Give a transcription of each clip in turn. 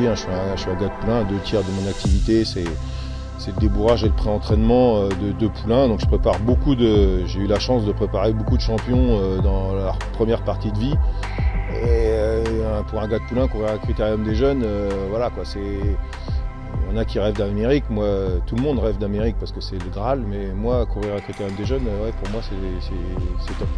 dis, hein, je suis un gars de poulain, 2 tiers de mon activité, c'est le débourrage et le pré-entraînement de poulains. Donc je prépare j'ai eu la chance de préparer beaucoup de champions dans leur première partie de vie. Et pour un gars de poulain, courir à Critérium des Jeunes, voilà quoi, il y en a qui rêvent d'Amérique. Moi, tout le monde rêve d'Amérique parce que c'est le Graal, mais moi, courir à Critérium des Jeunes, ouais, pour moi, c'est top.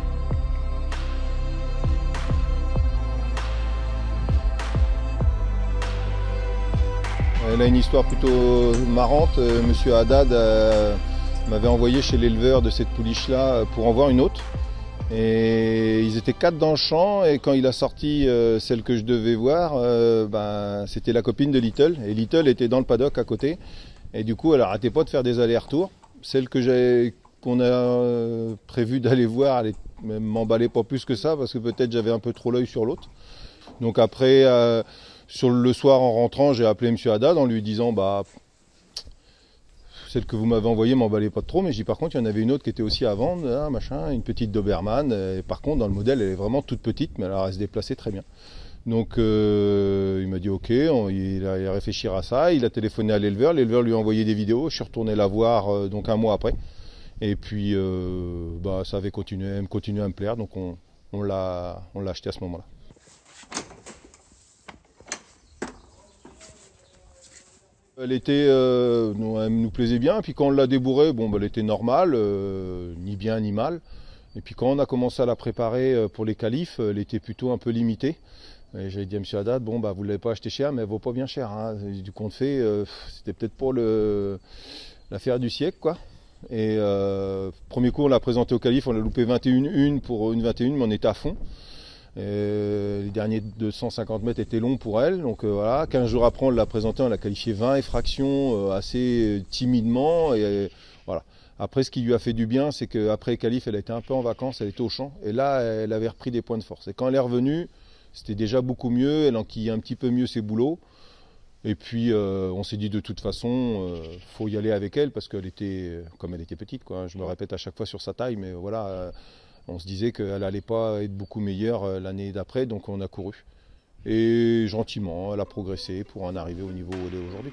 Elle a une histoire plutôt marrante. Monsieur Haddad m'avait envoyé chez l'éleveur de cette pouliche-là pour en voir une autre. Et ils étaient 4 dans le champ, et quand il a sorti celle que je devais voir, c'était la copine de Little. Et Little était dans le paddock à côté. Et du coup, elle n'arrêtait pas de faire des allers-retours. Celle qu'on a prévu d'aller voir, elle ne m'emballait pas plus que ça, parce que peut-être j'avais un peu trop l'œil sur l'autre. Donc après, sur le soir en rentrant, j'ai appelé M. Haddad en lui disant celle que vous m'avez envoyée m'emballait pas trop, mais je dis par contre il y en avait une autre qui était aussi à vendre, là, machin, une petite Doberman. Et par contre dans le modèle elle est vraiment toute petite, mais alors elle se déplaçait très bien. Donc il m'a dit ok, il a réfléchi à ça, il a téléphoné à l'éleveur lui a envoyé des vidéos, je suis retourné la voir donc un mois après. Et puis ça avait continué à me plaire, donc on l'a acheté à ce moment-là. Elle nous plaisait bien, et puis quand on l'a débourrée, elle était normale, ni bien ni mal. Et puis quand on a commencé à la préparer pour les qualifs, elle était plutôt un peu limitée. Et j'avais dit à M. Haddad, vous ne l'avez pas acheté cher, mais elle ne vaut pas bien cher. Hein. Du compte fait, c'était peut-être pas l'affaire du siècle, quoi. Et premier coup, on l'a présentée au qualif, on a loupé 21 pour une 21, mais on était à fond. Les derniers 250 mètres étaient longs pour elle, donc voilà. 15 jours après, on l'a présentée, on l'a qualifiée 20 effractions assez timidement. Et voilà. Après, ce qui lui a fait du bien, c'est qu'après les qualifs, elle était un peu en vacances, elle était au champ, et là, elle avait repris des points de force. Et quand elle est revenue, c'était déjà beaucoup mieux, elle enquillait un petit peu mieux ses boulots. Et puis, on s'est dit de toute façon, faut y aller avec elle, parce qu'elle était, comme elle était petite, quoi. Je me répète à chaque fois sur sa taille, mais voilà. On se disait qu'elle n'allait pas être beaucoup meilleure l'année d'après, donc on a couru. Et gentiment, elle a progressé pour en arriver au niveau où elle est aujourd'hui.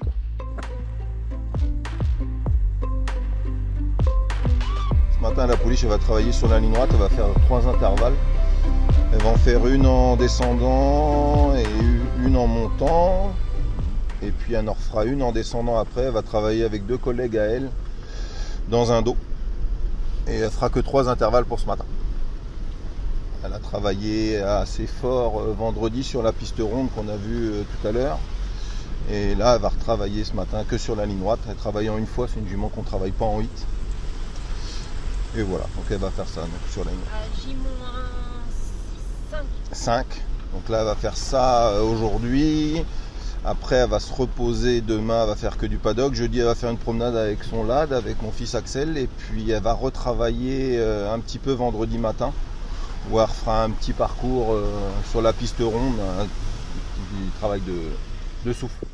Ce matin, la pouliche va travailler sur la ligne droite, elle va faire 3 intervalles. Elle va en faire une en descendant et une en montant. Et puis elle en refera une en descendant après. Elle va travailler avec 2 collègues à elle dans un dos. Et elle fera que 3 intervalles pour ce matin. Elle a travaillé assez fort vendredi sur la piste ronde qu'on a vue tout à l'heure. Et là, elle va retravailler ce matin que sur la ligne droite. Elle travaille en une fois, c'est une jument qu'on ne travaille pas en 8. Et voilà, donc elle va faire ça donc, sur la ligne droite. J-5. Donc là, elle va faire ça aujourd'hui. Après, elle va se reposer. Demain, elle va faire que du paddock. Jeudi, elle va faire une promenade avec son lad, avec mon fils Axel. Et puis, elle va retravailler un petit peu vendredi matin, où elle fera un petit parcours sur la piste ronde, un petit travail de souffle.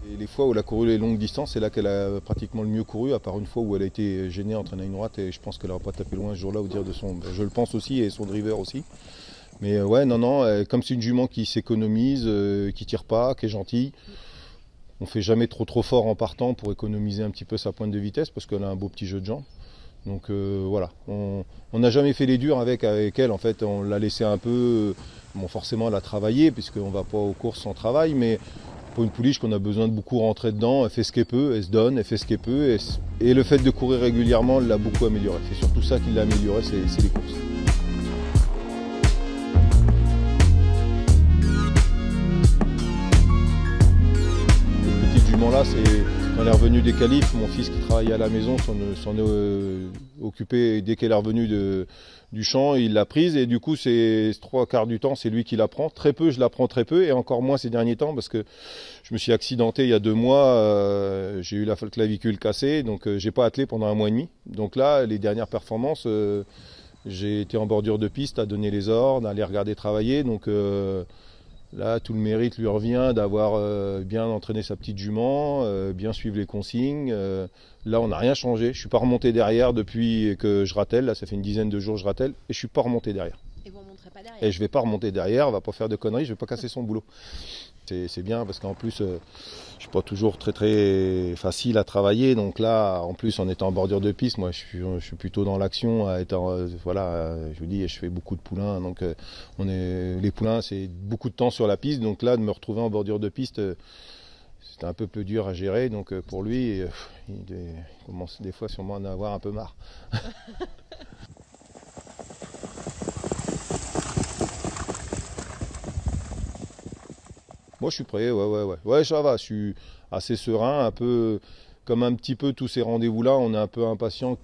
Et les fois où elle a couru les longues distances, c'est là qu'elle a pratiquement le mieux couru, à part une fois où elle a été gênée entre la ligne droite, et je pense qu'elle n'aura pas tapé loin ce jour-là, au dire de son. Je le pense aussi, et son driver aussi. Mais ouais, non, comme c'est une jument qui s'économise, qui tire pas, qui est gentille, on fait jamais trop fort en partant pour économiser un petit peu sa pointe de vitesse, parce qu'elle a un beau petit jeu de jambes. Donc voilà, on n'a jamais fait les durs avec elle, en fait, on l'a laissé un peu, bon forcément elle a travaillé, puisqu'on ne va pas aux courses sans travail, mais pour une pouliche qu'on a besoin de beaucoup rentrer dedans, elle fait ce qu'elle peut, elle se donne, elle fait ce qu'elle peut, et le fait de courir régulièrement l'a beaucoup amélioré. C'est surtout ça qui l'a amélioré, c'est les courses. Cette petite jument-là, c'est... Quand elle est revenue des qualifs, mon fils qui travaillait à la maison s'en est occupé dès qu'elle est revenue du champ, il l'a prise, et du coup c'est 3/4 du temps c'est lui qui la prend. Très peu, je la prends très peu, et encore moins ces derniers temps parce que je me suis accidenté il y a 2 mois, j'ai eu la clavicule cassée, donc j'ai pas attelé pendant 1 mois et demi. Donc là, les dernières performances, j'ai été en bordure de piste à donner les ordres, à les regarder travailler, donc là, tout le mérite lui revient d'avoir bien entraîné sa petite jument, bien suivre les consignes. Là, on n'a rien changé. Je ne suis pas remonté derrière depuis que je rattelle. Là, ça fait une dizaine de jours que je rattelle et je ne suis pas remonté derrière. Et vous remonterez remonterai pas derrière. Et je vais pas remonter derrière, on va pas faire de conneries, je vais pas casser son boulot. C'est bien parce qu'en plus, je suis pas toujours très facile à travailler. Donc là, en plus, en étant en bordure de piste, moi, je suis plutôt dans l'action. Voilà, je vous dis, je fais beaucoup de poulains. Donc, les poulains, c'est beaucoup de temps sur la piste. Donc là, de me retrouver en bordure de piste, c'était un peu plus dur à gérer. Donc pour lui, il commence des fois sûrement à en avoir un peu marre. Moi, je suis prêt, ouais. Ouais, ça va, je suis assez serein, un peu comme un petit peu tous ces rendez-vous-là, on est un peu impatient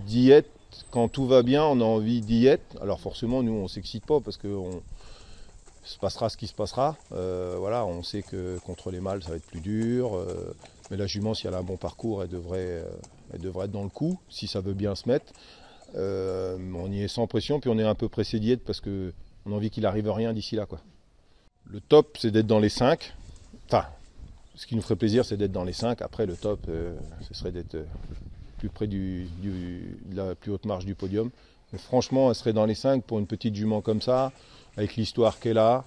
d'y être. Quand tout va bien, on a envie d'y être. Alors forcément, nous, on s'excite pas parce que se passera ce qui se passera. Voilà, on sait que contre les mâles, ça va être plus dur. Mais la jument, si elle a un bon parcours, elle devrait être dans le coup, si ça veut bien se mettre. On y est sans pression, puis on est un peu pressé d'y être parce qu'on a envie qu'il n'arrive rien d'ici là, quoi. Le top, c'est d'être dans les 5. Enfin, ce qui nous ferait plaisir, c'est d'être dans les 5. Après, le top, ce serait d'être plus près de la plus haute marge du podium. Mais franchement, elle serait dans les 5 pour une petite jument comme ça, avec l'histoire qu'elle a.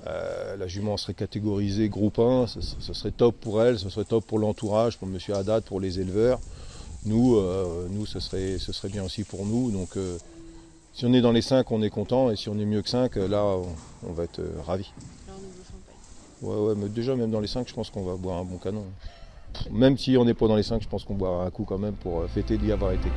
La jument serait catégorisée groupe 1, ce serait top pour elle, ce serait top pour l'entourage, pour monsieur Haddad, pour les éleveurs. Nous, ce serait bien aussi pour nous. Donc, si on est dans les 5, on est content, et si on est mieux que 5, là, on va être ravis. Là, on ouvre le champagne. Ouais, mais déjà, même dans les 5, je pense qu'on va boire un bon canon. Même si on n'est pas dans les 5, je pense qu'on boira un coup quand même pour fêter d'y avoir été.